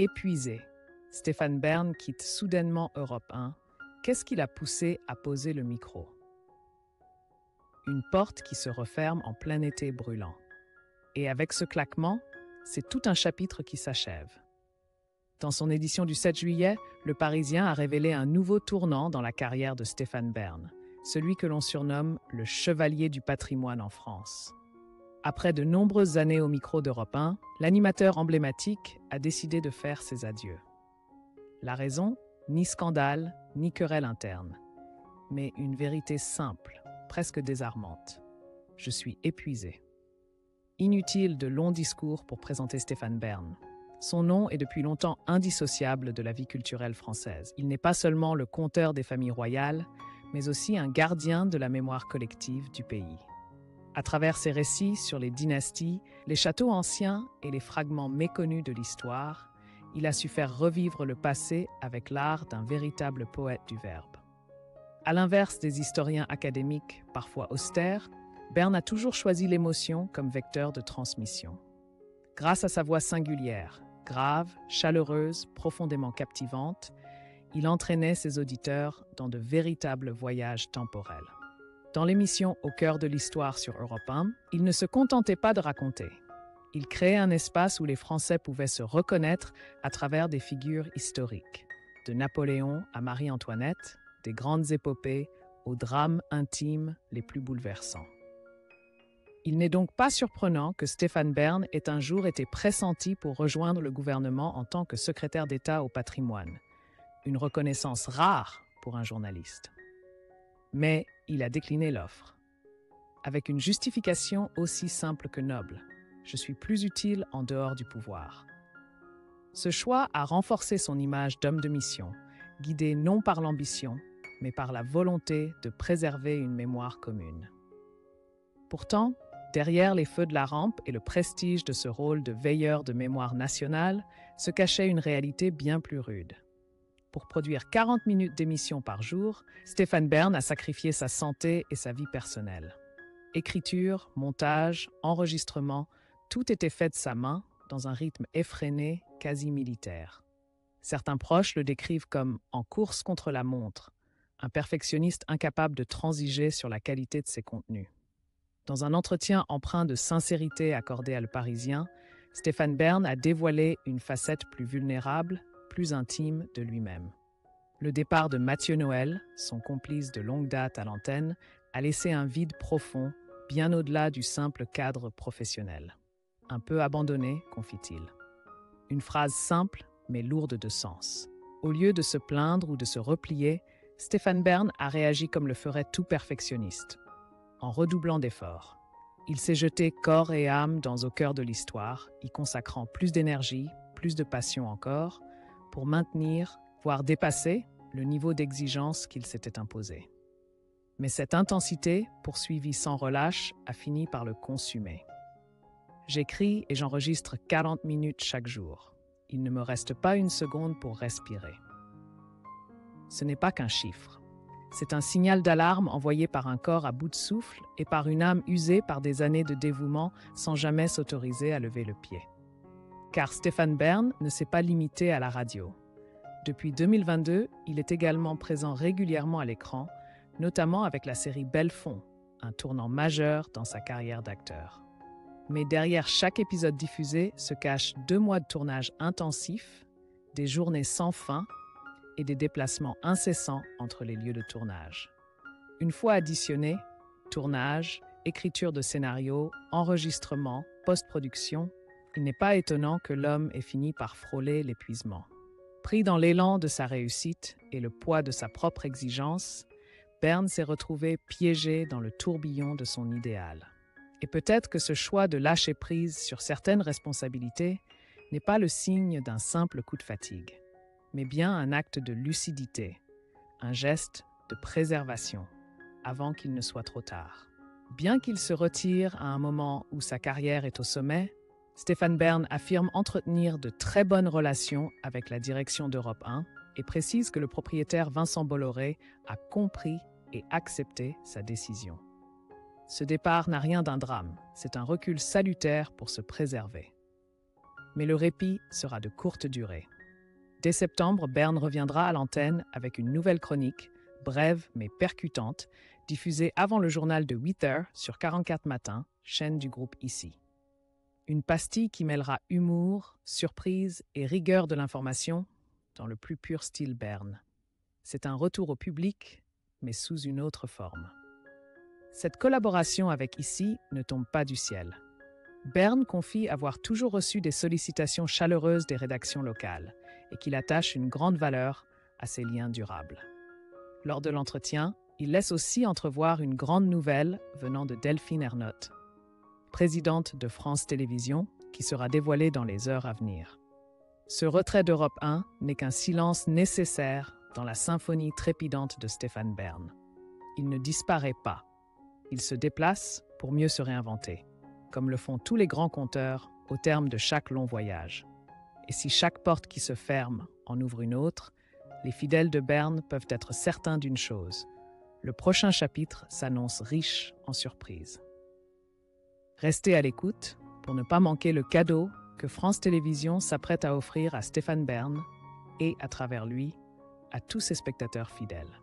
Épuisé, Stéphane Bern quitte soudainement Europe 1. Qu'est-ce qui l'a poussé à poser le micro? Une porte qui se referme en plein été brûlant. Et avec ce claquement, c'est tout un chapitre qui s'achève. Dans son édition du 7 juillet, Le Parisien a révélé un nouveau tournant dans la carrière de Stéphane Bern, celui que l'on surnomme le chevalier du patrimoine en France. Après de nombreuses années au micro d'Europe 1, l'animateur emblématique a décidé de faire ses adieux. La raison, ni scandale, ni querelle interne, mais une vérité simple, presque désarmante. Je suis épuisé. Inutile de longs discours pour présenter Stéphane Bern. Son nom est depuis longtemps indissociable de la vie culturelle française. Il n'est pas seulement le conteur des familles royales, mais aussi un gardien de la mémoire collective du pays. À travers ses récits sur les dynasties, les châteaux anciens et les fragments méconnus de l'histoire, il a su faire revivre le passé avec l'art d'un véritable poète du verbe. À l'inverse des historiens académiques, parfois austères, Bern a toujours choisi l'émotion comme vecteur de transmission. Grâce à sa voix singulière, grave, chaleureuse, profondément captivante, il entraînait ses auditeurs dans de véritables voyages temporels. Dans l'émission Au cœur de l'histoire sur Europe 1, il ne se contentait pas de raconter. Il créait un espace où les Français pouvaient se reconnaître à travers des figures historiques, de Napoléon à Marie-Antoinette, des grandes épopées aux drames intimes les plus bouleversants. Il n'est donc pas surprenant que Stéphane Bern ait un jour été pressenti pour rejoindre le gouvernement en tant que secrétaire d'État au patrimoine. Une reconnaissance rare pour un journaliste. Mais il a décliné l'offre. Avec une justification aussi simple que noble. Je suis plus utile en dehors du pouvoir. Ce choix a renforcé son image d'homme de mission, guidé non par l'ambition, mais par la volonté de préserver une mémoire commune. Pourtant, derrière les feux de la rampe et le prestige de ce rôle de veilleur de mémoire nationale, se cachait une réalité bien plus rude. Pour produire 40 minutes d'émission par jour, Stéphane Bern a sacrifié sa santé et sa vie personnelle. Écriture, montage, enregistrement, tout était fait de sa main, dans un rythme effréné, quasi militaire. Certains proches le décrivent comme en course contre la montre, un perfectionniste incapable de transiger sur la qualité de ses contenus. Dans un entretien empreint de sincérité accordé à Le Parisien, Stéphane Bern a dévoilé une facette plus vulnérable, plus intime de lui-même. Le départ de Mathieu Noël, son complice de longue date à l'antenne, a laissé un vide profond, bien au-delà du simple cadre professionnel. Un peu abandonné, confie-t-il. Une phrase simple, mais lourde de sens. Au lieu de se plaindre ou de se replier, Stéphane Bern a réagi comme le ferait tout perfectionniste, en redoublant d'efforts. Il s'est jeté corps et âme dans Au cœur de l'histoire, y consacrant plus d'énergie, plus de passion encore, pour maintenir, voire dépasser, le niveau d'exigence qu'il s'était imposé. Mais cette intensité, poursuivie sans relâche, a fini par le consumer. J'écris et j'enregistre 40 minutes chaque jour. Il ne me reste pas une seconde pour respirer. Ce n'est pas qu'un chiffre. C'est un signal d'alarme envoyé par un corps à bout de souffle et par une âme usée par des années de dévouement sans jamais s'autoriser à lever le pied. Car Stéphane Bern ne s'est pas limité à la radio. Depuis 2022, il est également présent régulièrement à l'écran, notamment avec la série Belfond, un tournant majeur dans sa carrière d'acteur. Mais derrière chaque épisode diffusé se cachent 2 mois de tournage intensif, des journées sans fin et des déplacements incessants entre les lieux de tournage. Une fois additionné, tournage, écriture de scénario, enregistrement, post-production, il n'est pas étonnant que l'homme ait fini par frôler l'épuisement. Pris dans l'élan de sa réussite et le poids de sa propre exigence, Bern s'est retrouvé piégé dans le tourbillon de son idéal. Et peut-être que ce choix de lâcher prise sur certaines responsabilités n'est pas le signe d'un simple coup de fatigue, mais bien un acte de lucidité, un geste de préservation, avant qu'il ne soit trop tard. Bien qu'il se retire à un moment où sa carrière est au sommet, Stéphane Bern affirme entretenir de très bonnes relations avec la direction d'Europe 1 et précise que le propriétaire Vincent Bolloré a compris et accepté sa décision. Ce départ n'a rien d'un drame, c'est un recul salutaire pour se préserver. Mais le répit sera de courte durée. Dès septembre, Bern reviendra à l'antenne avec une nouvelle chronique, brève mais percutante, diffusée avant le journal de 8h sur 44 Matins, chaîne du groupe Ici. Une pastille qui mêlera humour, surprise et rigueur de l'information dans le plus pur style Bern. C'est un retour au public, mais sous une autre forme. Cette collaboration avec Ici ne tombe pas du ciel. Bern confie avoir toujours reçu des sollicitations chaleureuses des rédactions locales et qu'il attache une grande valeur à ces liens durables. Lors de l'entretien, il laisse aussi entrevoir une grande nouvelle venant de Delphine Ernotte, présidente de France Télévisions, qui sera dévoilée dans les heures à venir. Ce retrait d'Europe 1 n'est qu'un silence nécessaire dans la symphonie trépidante de Stéphane Bern. Il ne disparaît pas. Il se déplace pour mieux se réinventer, comme le font tous les grands conteurs au terme de chaque long voyage. Et si chaque porte qui se ferme en ouvre une autre, les fidèles de Bern peuvent être certains d'une chose. Le prochain chapitre s'annonce riche en surprises. Restez à l'écoute pour ne pas manquer le cadeau que France Télévisions s'apprête à offrir à Stéphane Bern et, à travers lui, à tous ses spectateurs fidèles.